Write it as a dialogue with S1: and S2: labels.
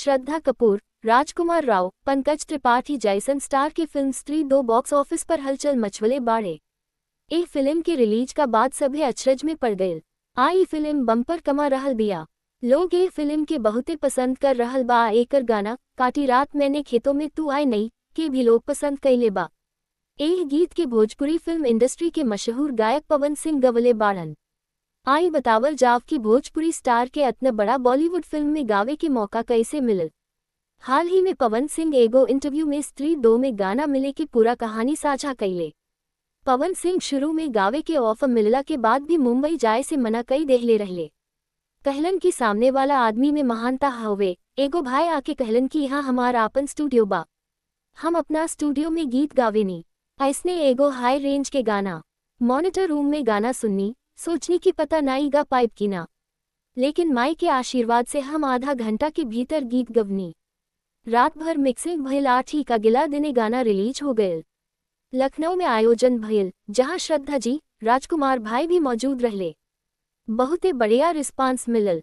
S1: श्रद्धा कपूर, राजकुमार राव, पंकज त्रिपाठी जैसन स्टार की फिल्म स्त्री 2 बॉक्स ऑफिस पर हलचल मचवले बाड़े। ए फिल्म के रिलीज का बाद सभे अचरज में पड़ गए। आई फिल्म बम्पर कमा रहल बिया। लोग ए फिल्म के बहुते पसंद कर रहल बा। एकर गाना काटी रात मैंने खेतों में तू आई नहीं के भी लोग पसंद कइले बा। एह गीत के भोजपुरी फिल्म इंडस्ट्री के मशहूर गायक पवन सिंह गवले बाड़न। आई बतावल जाव की भोजपुरी स्टार के अतना बड़ा बॉलीवुड फिल्म में गावे के मौका कैसे मिलल। हाल ही में पवन सिंह एगो इंटरव्यू में स्त्री 2 में गाना मिले की पूरा कहानी साझा कइले। पवन सिंह शुरू में गावे के ऑफर मिलला के बाद भी मुंबई जाए से मना कई देहले रहले। कहलन कि सामने वाला आदमी में महानता हवे। एगो भाई आके कहलन कि यहाँ हमार आपन स्टूडियो बा, हम अपना स्टूडियो में गीत गावेनी। ऐसने एगो हाई रेंज के गाना मॉनिटर रूम में गाना सुननी, सोचनी कि पता नाई गा पाइप की ना, लेकिन माई के आशीर्वाद से हम आधा घंटा के भीतर गीत गवनी। रात भर मिक्सिंग भइल, 8 ही का गिला दिने गाना रिलीज हो गयल। लखनऊ में आयोजन भइल, जहां श्रद्धा जी, राजकुमार भाई भी मौजूद रहले। बहुते बढ़िया रिस्पांस मिलल।